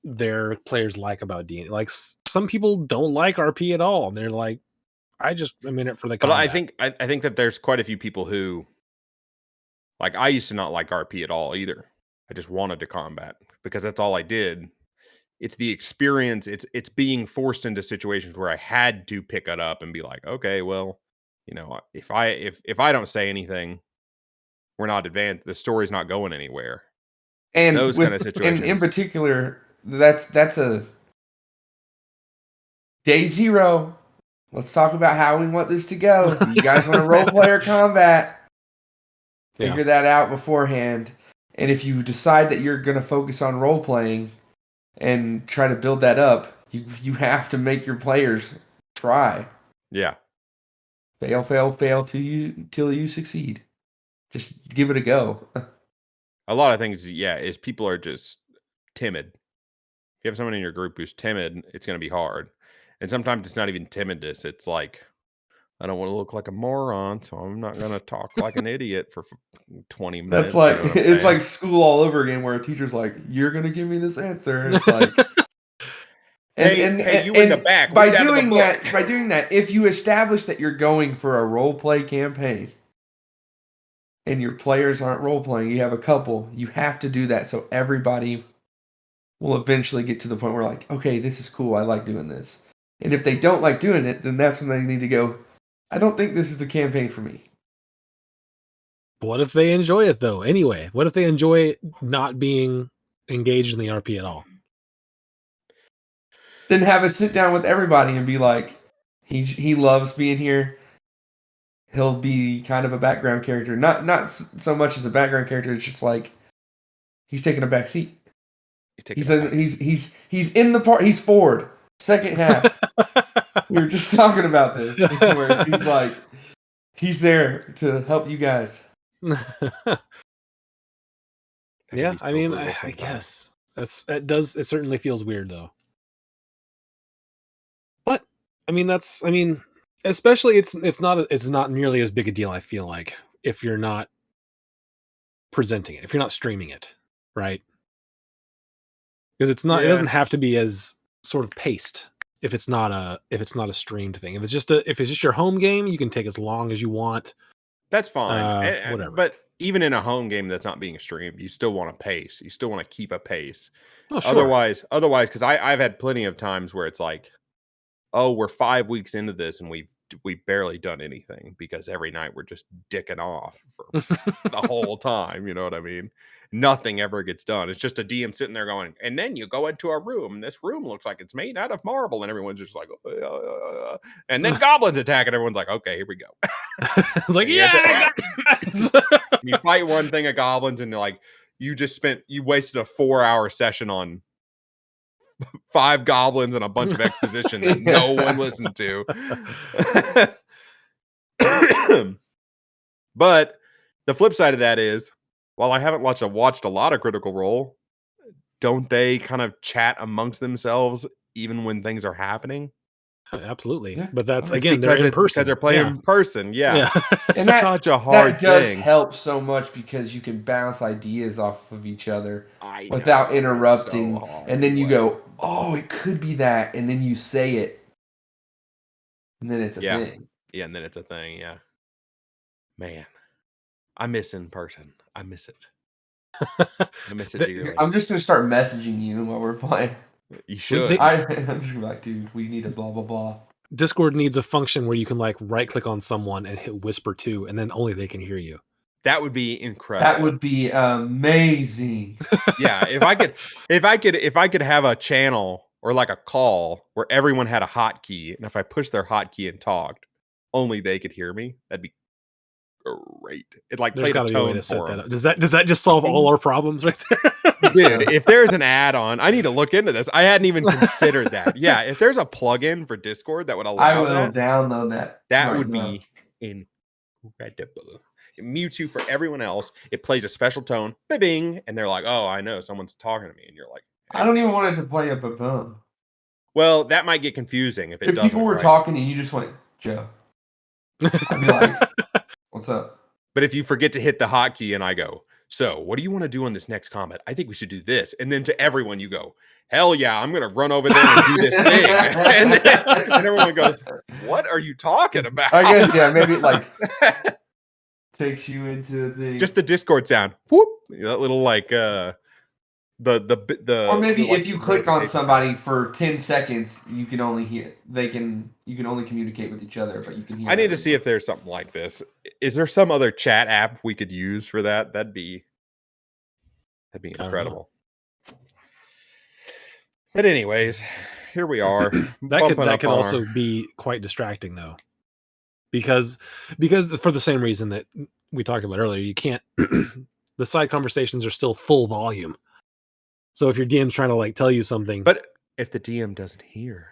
their players like about D&D. Like some people don't like RP at all. They're like, I'm in it for the combat. But I think that there's quite a few people who, like, I used to not like RP at all either. I just wanted to combat because that's all I did. It's the experience. It's being forced into situations where I had to pick it up and be like, okay, well, if I don't say anything, we're not advanced. The story's not going anywhere. And those kind of situations. In particular, that's a day zero. Let's talk about how we want this to go. Do you guys want to role play or combat? Figure that out beforehand. And if you decide that you're going to focus on role playing and try to build that up, you have to make your players try. Yeah. Fail till you succeed. Just give it a go. A lot of things, is people are just timid. If you have someone in your group who's timid, it's going to be hard. And sometimes it's not even timidness. It's like, I don't want to look like a moron, so I'm not going to talk like an idiot for 20 minutes. That's like, it's like school all over again where a teacher's like, you're going to give me this answer. And it's like, hey, you in the back. By doing that, if you establish that you're going for a role play campaign, and your players aren't role-playing, you have a couple, you have to do that so everybody will eventually get to the point where like, okay, this is cool, I like doing this. And if they don't like doing it, then that's when they need to go, I don't think this is the campaign for me. What if they enjoy it though? Anyway, what if they enjoy not being engaged in the RP at all? Then have a sit down with everybody and be like, he loves being here. He'll be kind of a background character. Not so much as a background character, it's just like he's taking a back seat. He's in the part, he's forward. Second half. We were just talking about this. Where he's like, he's there to help you guys. Yeah, I mean, I guess it certainly feels weird though. But I mean, especially it's not nearly as big a deal. I feel like if you're not presenting it, if you're not streaming it, right? Because it's not, it doesn't have to be as sort of paced if it's not a streamed thing. If it's just your home game, you can take as long as you want. That's fine. Whatever. But even in a home game that's not being streamed, you still want to pace. You still want to keep a pace. Oh, sure. Otherwise, because I've had plenty of times where it's like, oh, we're 5 weeks into this and we've barely done anything because every night we're just dicking off for the whole time. You know what I mean? Nothing ever gets done. It's just a DM sitting there going, and then you go into a room, and this room looks like it's made out of marble, and everyone's just like, and then goblins attack, and everyone's like, okay, here we go. It's like, yeah, you fight one thing of goblins, and like you wasted a 4-hour session on 5 goblins and a bunch of exposition that no one listened to. But the flip side of that is, while I haven't watched a lot of Critical Role, don't they kind of chat amongst themselves even when things are happening? Absolutely. Yeah. But that's, again, they're in person. Because they're playing in person. Yeah. And such a hard thing. That does help so much because you can bounce ideas off of each other without interrupting. So and then you go, oh, it could be that. And then you say it. And then it's a thing. Yeah, and then it's a thing. Yeah. Man, I miss in person. I miss it. I miss it dearly. I'm just going to start messaging you while we're playing. You should. I'm just like, dude, we need a blah, blah, blah. Discord needs a function where you can like right click on someone and hit whisper to, and then only they can hear you. That would be incredible. That would be amazing. Yeah. If I could have a channel or like a call where everyone had a hotkey, and if I pushed their hotkey and talked, only they could hear me, that'd be great. It like played a tone to set that up. Does that just solve all our problems right there? Dude, if there's an add-on, I need to look into this. I hadn't even considered that. Yeah, if there's a plugin for Discord that would allow I will download that. That would be incredible. Mewtwo for everyone else. It plays a special tone, bing, and they're like, "Oh, I know someone's talking to me," and you're like, "I don't even want it to play a boom." Well, that might get confusing if doesn't. People were talking and you just went, "Joe," I'd be like, "What's up?" But if you forget to hit the hotkey and I go, "So, what do you want to do on this next comment? I think we should do this." And then to everyone, you go, "Hell yeah, I'm going to run over there and do this thing." and everyone goes, "What are you talking about?" I guess, yeah, maybe it like takes you into the... Just the Discord sound. Whoop. That little like, the or maybe like, if you click on somebody for 10 seconds, you can only hear, you can only communicate with each other, but you can hear. I need to see if there's something like this. Is there some other chat app we could use for that? That'd be incredible. But anyways, here we are. that could also be quite distracting though. Because for the same reason that we talked about earlier, you can't the side conversations are still full volume. So if your DM's trying to like tell you something, but if the DM doesn't hear,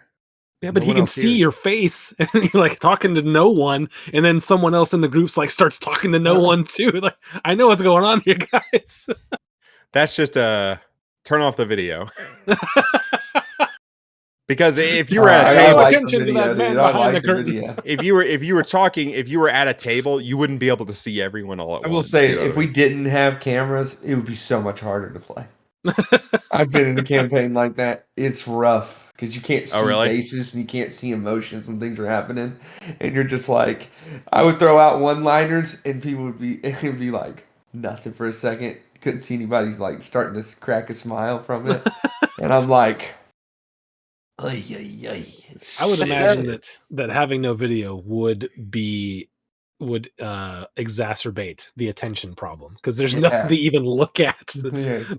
but he can see your face and you're like talking to no one, and then someone else in the group's like starts talking to no one too. Like, I know what's going on here, guys. That's just turn off the video. Because if you were at a table, attention to that man behind the curtain. If you were at a table, you wouldn't be able to see everyone all at once. I will say, if we didn't have cameras, it would be so much harder to play. I've been in a campaign like that. It's rough because you can't see faces and you can't see emotions when things are happening, and you're just like, I would throw out one-liners and people would be like nothing for a second. Couldn't see anybody like starting to crack a smile from it, and I'm like, ay, ay, ay. I would imagine that having no video would exacerbate the attention problem because there's nothing to even look at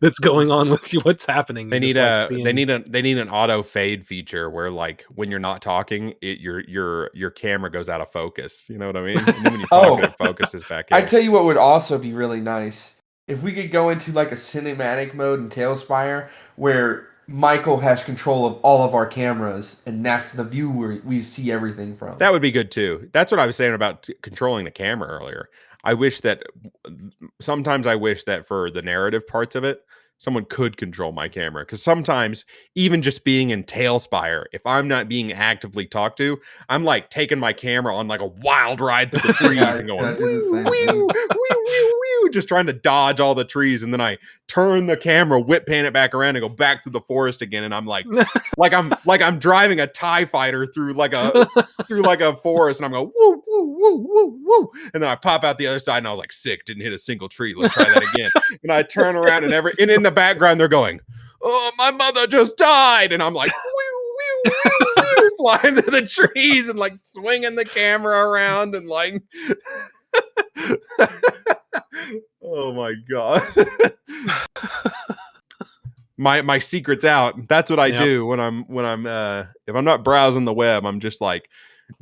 that's going on with you. What's happening? They need an auto fade feature where like when you're not talking, your camera goes out of focus. You know what I mean? And then when you talk, it focuses back in. I tell you what would also be really nice if we could go into like a cinematic mode in Tailspire where Michael has control of all of our cameras, and that's the view where we see everything from. That would be good too. That's what I was saying about controlling the camera earlier. I wish that sometimes I wish that for the narrative parts of it, someone could control my camera. Because sometimes, even just being in Tailspire, if I'm not being actively talked to, I'm like taking my camera on like a wild ride through the trees and going, I do the woo, same woo, thing. woo, woo, woo, just trying to dodge all the trees. And then I turn the camera, whip pan it back around, and go back through the forest again. And I'm like I'm driving a TIE fighter through like a forest, and I'm going woo, woo, woo, woo, woo. And then I pop out the other side, and I was like, sick, didn't hit a single tree. Let's try that again. And I turn around, and in the background they're going, oh, my mother just died. And I'm like, woo, woo, woo, woo, flying through the trees and like swinging the camera around and like oh my god. My secret's out. That's what I do when I'm if I'm not browsing the web, I'm just like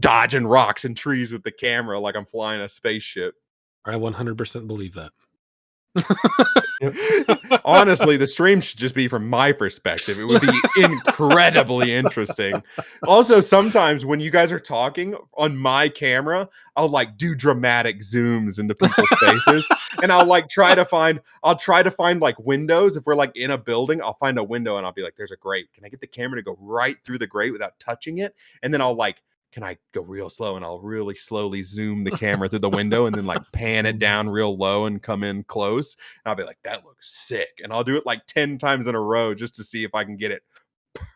dodging rocks and trees with the camera like I'm flying a spaceship. I 100% believe that. Honestly, the stream should just be from my perspective. It would be incredibly interesting. Also, sometimes when you guys are talking on my camera, I'll like do dramatic zooms into people's faces, and I'll try to find like windows. If we're like in a building, I'll find a window and I'll be like, there's a grate. Can I get the camera to go right through the grate without touching it? And then I'll like, can I go real slow? And I'll really slowly zoom the camera through the window and then like pan it down real low and come in close. And I'll be like, that looks sick. And I'll do it like 10 times in a row just to see if I can get it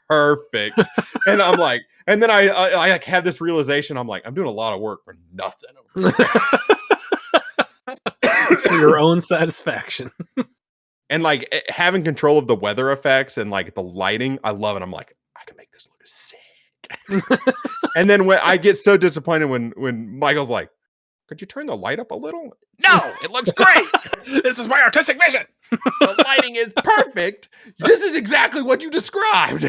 perfect. And I'm like, and then I like have this realization. I'm like, I'm doing a lot of work for nothing. It's for your own satisfaction. And like having control of the weather effects and like the lighting, I love it. I'm like, I can make this look sick. And then when I get so disappointed when Michael's like, could you turn the light up a little? No, it looks great. This is my artistic vision. The lighting is perfect. This is exactly what you described.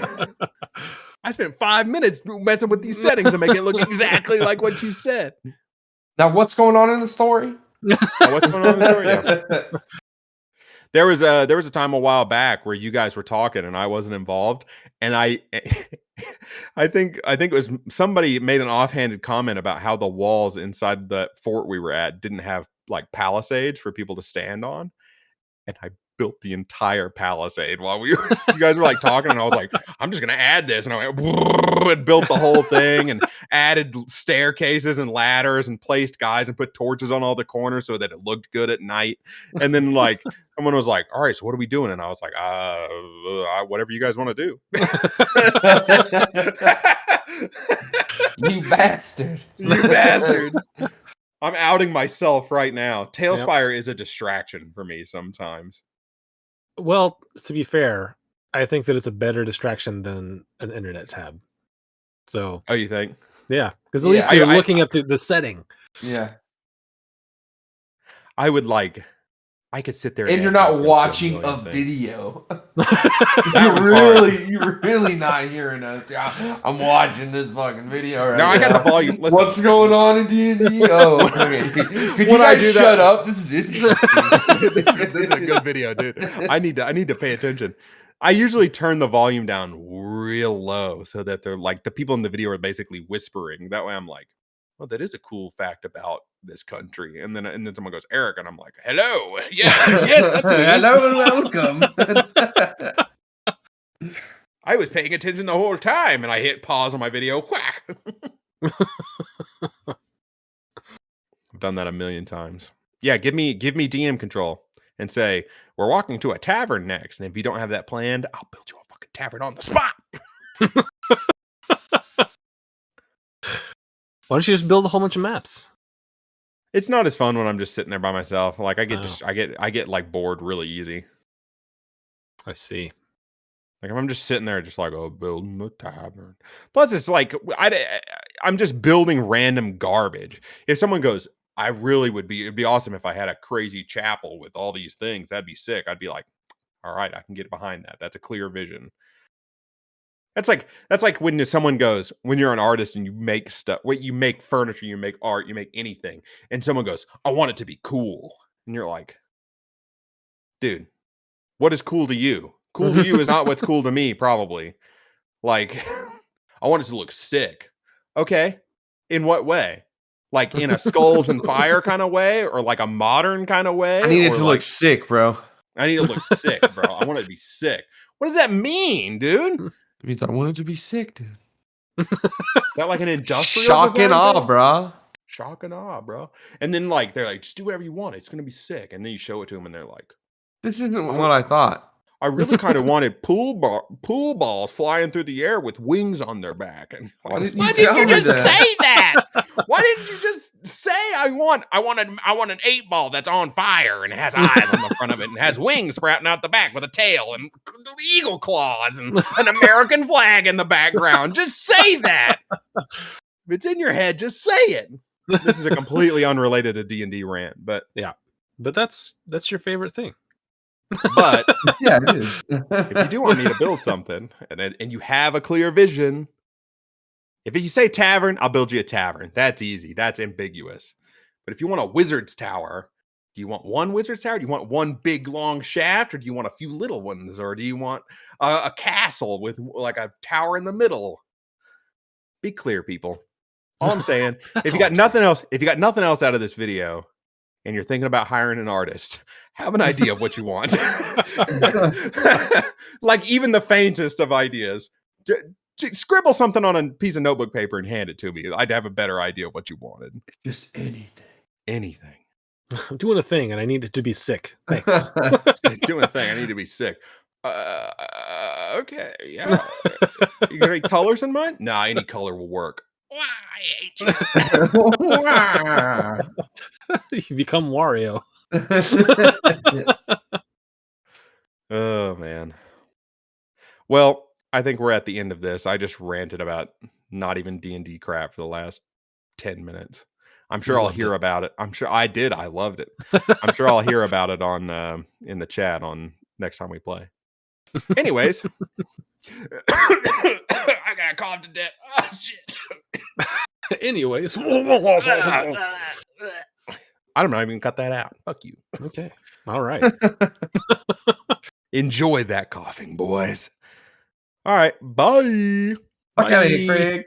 I spent 5 minutes messing with these settings to make it look exactly like what you said. Now, what's going on in the story? What's going on in the story? Yeah. There was a time a while back where you guys were talking and I wasn't involved, and I think it was somebody made an offhanded comment about how the walls inside the fort we were at didn't have like palisades for people to stand on, and I built the entire palisade while you guys were like talking, and I was like, I'm just gonna add this, and I went and built the whole thing and added staircases and ladders and placed guys and put torches on all the corners so that it looked good at night. And then like someone was like, all right, so what are we doing? And I was like, whatever you guys want to do. You bastard. You bastard. I'm outing myself right now. Tailspire is a distraction for me sometimes. Well, to be fair, I think that it's a better distraction than an internet tab. So, oh, you think? Yeah, because at least you're looking at the setting. Yeah, I could sit there, and you're not watching a video. You're really not hearing us. I'm watching this fucking video right now. I got the volume. Listen. What's going on in D&D? Oh, okay. Could you guys shut up? This is interesting. This is a good video, dude. I need to pay attention. I usually turn the volume down real low so that they're like the people in the video are basically whispering. That way I'm like, well, that is a cool fact about this country. And then someone goes, Eric, and I'm like, hello. Yeah, yes, that's me. Hello and welcome. I was paying attention the whole time, and I hit pause on my video. Whack. I've done that a million times. Yeah, give me DM control and say, we're walking to a tavern next. And if you don't have that planned, I'll build you a fucking tavern on the spot. Why don't you just build a whole bunch of maps? It's not as fun when I'm just sitting there by myself. Like I get like bored really easy. I see. Like if I'm just sitting there, just like, oh, building a tavern. Plus, it's like I'm just building random garbage. If someone goes, it'd be awesome if I had a crazy chapel with all these things. That'd be sick. I'd be like, all right, I can get behind that. That's a clear vision. That's like when someone goes, when you're an artist and you make stuff, you make furniture, you make art, you make anything, and someone goes, I want it to be cool. And you're like, dude, what is cool to you? Cool to you is not what's cool to me, probably. Like, I want it to look sick. Okay. In what way? Like in a Skulls and Fire kind of way, or like a modern kind of way. I need it or to like, look sick, bro. I need it to look sick, bro. I want it to be sick. What does that mean, dude? It means I want it to be sick, dude. Is that like an industrial shock and awe, thing? bro? Shock and awe, bro. And then like they're like, just do whatever you want. It's gonna be sick. And then you show it to them, and they're like, this isn't what I thought. I really kind of wanted pool balls flying through the air with wings on their back. And Why like, didn't why you didn't tell you me just that? say that? Why didn't you just say I want an 8-ball that's on fire and has eyes on the front of it and has wings sprouting out the back with a tail and eagle claws and an American flag in the background? Just say that. If it's in your head, just say it. This is a completely unrelated to D&D rant, but yeah, but that's your favorite thing. But yeah, it is. if you do want me to build something and you have a clear vision, if you say tavern, I'll build you a tavern. That's easy. That's ambiguous. But if you want a wizard's tower, do you want one wizard's tower? Do you want one big long shaft, or do you want a few little ones, or do you want a castle with like a tower in the middle? Be clear, people. All I'm saying, if you got nothing else out of this video, and you're thinking about hiring an artist, have an idea of what you want. Like even the faintest of ideas. Scribble something on a piece of notebook paper and hand it to me. I'd have a better idea of what you wanted. Just anything. Anything. I'm doing a thing and I need it to be sick. Thanks. Doing a thing. I need to be sick. Okay. Yeah. You got any colors in mind? Nah, any color will work. I hate you. You become Wario. Oh man. Well, I think we're at the end of this. I just ranted about not even D&D crap for the last 10 minutes. I'm sure I'll hear about it. I'm sure I did. I loved it. I'm sure I'll hear about it on in the chat on next time we play. Anyways, I got a cough to death. Oh shit. Anyways, I'm not even cut that out. Fuck you. Okay. All right. Enjoy that coughing, boys. All right. Bye. Fuck out of here, Craig.